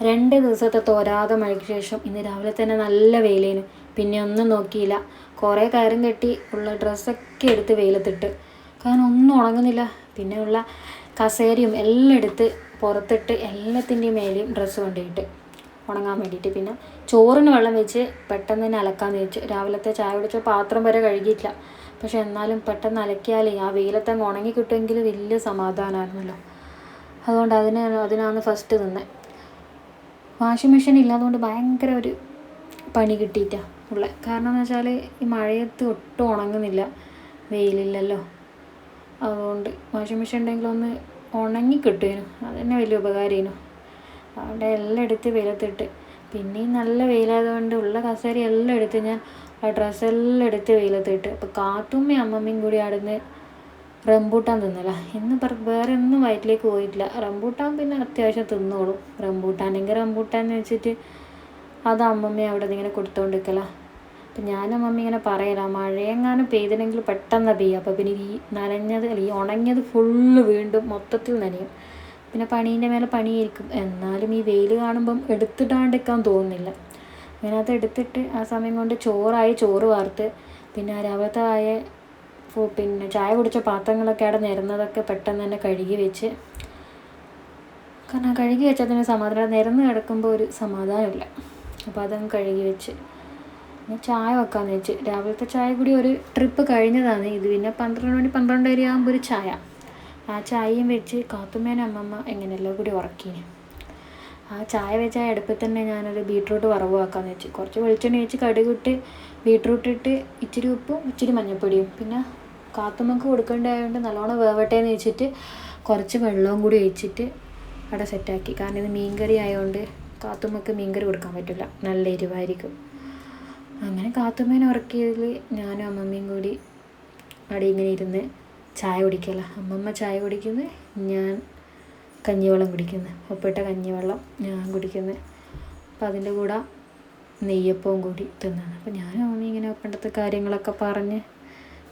2 ദിവസത്തെ തോരാതെ മഴയ്ക്ക് ശേഷം ഇന്ന് രാവിലെ തന്നെ നല്ല വെയിലേനു. പിന്നെ ഒന്നും നോക്കിയില്ല, കുറേ കയറും കെട്ടി ഉള്ള ഡ്രസ്സൊക്കെ എടുത്ത് വെയിലത്തിട്ട്. കാരണം ഒന്നും ഉണങ്ങുന്നില്ല. പിന്നെ ഉള്ള കസേരയും എല്ലാം എടുത്ത് പുറത്തിട്ട് എല്ലാത്തിൻ്റെയും മേലെയും ഡ്രസ്സ് കൊണ്ടുപോയിട്ട് ഉണങ്ങാൻ വേണ്ടിയിട്ട്. പിന്നെ ചോറിന് വെള്ളം വെച്ച് പെട്ടെന്ന് തന്നെ അലക്കാമെന്ന് വെച്ചു. രാവിലത്തെ ചായ കുടിച്ച പാത്രം വരെ കഴുകിയിട്ടില്ല. പക്ഷെ എന്നാലും പെട്ടെന്ന് അലക്കിയാലേ ആ വെയിലത്തങ്ങ് ഉണങ്ങി കിട്ടുമെങ്കിൽ വലിയ സമാധാനമായിരുന്നല്ലോ. അതുകൊണ്ട് അതിനാണ് ഫസ്റ്റ് നിന്നത്. വാഷിംഗ് മെഷീൻ ഇല്ലാത്തതുകൊണ്ട് ഭയങ്കര ഒരു പണി കിട്ടിയിട്ടാണ് ഉള്ളത്. കാരണം എന്ന് വെച്ചാൽ ഈ മഴയത്ത് ഒട്ടും ഉണങ്ങുന്നില്ല, വെയിലില്ലല്ലോ. അതുകൊണ്ട് വാഷിംഗ് മെഷീൻ ഉണ്ടെങ്കിൽ ഒന്ന് ഉണങ്ങി കിട്ടുമായിരുന്നു, അത് തന്നെ വലിയ ഉപകാരമായിരുന്നു. അവിടെ എല്ലാം എടുത്ത് വെയിലത്തിട്ട്. പിന്നെയും നല്ല വെയിലായതുകൊണ്ട് ഉള്ള കസേര എല്ലാം എടുത്ത് ഞാൻ ആ ഡ്രസ്സെല്ലാം എടുത്ത് വെയിലത്തിട്ട്. അപ്പോൾ കാത്തുമ്മയും അമ്മമ്മയും കൂടി അവിടുന്ന് റംബൂട്ടാൻ തിന്നല. ഇന്ന് വേറെ ഒന്നും വയറ്റിലേക്ക് പോയിട്ടില്ല. റംബൂട്ടാൻ പിന്നെ അത്യാവശ്യം തിന്നോളും. റംബൂട്ടാൻ എന്ന് വെച്ചിട്ട് അത് അമ്മമ്മ അവിടെ നിന്ന് ഇങ്ങനെ കൊടുത്തുകൊണ്ടിരിക്കല. അപ്പം ഞാനും അമ്മമ്മ ഇങ്ങനെ പറയല, മഴയെങ്ങാനും പെയ്തിനെങ്കിൽ പെട്ടെന്ന് പെയ്യുക. അപ്പോൾ പിന്നെ ഈ ഉണങ്ങിയത് ഫുള്ള് വീണ്ടും മൊത്തത്തിൽ നനയും. പിന്നെ പണീൻ്റെ മേലെ പണിയായിരിക്കും. എന്നാലും ഈ വെയിൽ കാണുമ്പം എടുത്തിടാണ്ടിരിക്കാൻ തോന്നുന്നില്ല. അതിനകത്ത് എടുത്തിട്ട് ആ സമയം കൊണ്ട് ചോറ് വാർത്ത്. പിന്നെ രാവിലത്തെ പിന്നെ ചായ കുടിച്ച പാത്രങ്ങളൊക്കെ അവിടെ നിരന്നതൊക്കെ പെട്ടെന്ന് തന്നെ കഴുകി വെച്ച്. കാരണം കഴുകി വെച്ചതിന് സമാധാനം, നിരന്ന് കിടക്കുമ്പോൾ ഒരു സമാധാനമില്ല. അപ്പോൾ അതങ്ങ് കഴുകി വെച്ച് ചായ വെക്കാമെന്ന് വെച്ച്. രാവിലത്തെ ചായ കൂടി ഒരു ട്രിപ്പ് കഴിഞ്ഞതാണ് ഇത്. പിന്നെ 12 മണി 12:30 ആകുമ്പോൾ ഒരു ചായ. ആ ചായയും വെച്ച് കാത്തുമ്മേനെ അമ്മമ്മ എങ്ങനെയെല്ലാം കൂടി ഉറക്കീന്. ആ ചായ വെച്ച അടുപ്പിൽ തന്നെ ഞാനൊരു ബീട്രൂട്ട് വറവാക്കാമെന്ന് വെച്ച്. കുറച്ച് വെളിച്ചെണ്ണ വെച്ച് കടുകിട്ട് ബീട്രൂട്ട് ഇട്ട് ഇച്ചിരി ഉപ്പും ഇച്ചിരി മഞ്ഞൾപ്പൊടിയും. പിന്നെ കാത്തുമ്മക്ക് കൊടുക്കേണ്ടതായതുകൊണ്ട് നല്ലോണം വേവട്ടെ എന്ന് വെച്ചിട്ട് കുറച്ച് വെള്ളവും കൂടി ഒഴിച്ചിട്ട് അവിടെ സെറ്റാക്കി. കാരണം ഇത് മീൻകറി ആയതുകൊണ്ട് കാത്തുമ്മക്ക് മീൻകറി കൊടുക്കാൻ പറ്റില്ല, നല്ല എരിവായിരിക്കും. അങ്ങനെ കാത്തുമ്മേനെ ഉറക്കിയതിൽ ഞാനും അമ്മമ്മയും കൂടി അവിടെ ഇങ്ങനെ ഇരുന്ന് ചായ കുടിക്കല. അമ്മമ്മ ചായ കുടിക്കുന്നത്, ഞാൻ കഞ്ഞിവെള്ളം കുടിക്കുന്നത്, ഉപ്പിട്ട കഞ്ഞിവെള്ളം ഞാൻ കുടിക്കുന്നത്. അപ്പം അതിൻ്റെ കൂടെ നെയ്യപ്പവും കൂടി തിന്നാണ്. അപ്പം ഞാനും അമ്മമ്മ ഇങ്ങനെ പണ്ടത്തെ കാര്യങ്ങളൊക്കെ പറഞ്ഞ്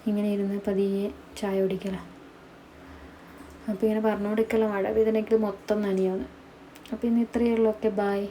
ഇങ്ങനെ ഇരുന്ന് പതിയെ ചായ കുടിക്കല. അപ്പോൾ ഇങ്ങനെ പറഞ്ഞുകൊടുക്കല, മഴ പെയ്തിനെങ്കിൽ മൊത്തം നനയാണ്. അപ്പോൾ ഇന്ന് ഇത്രയേ ഉള്ളൂ. Okay, bye.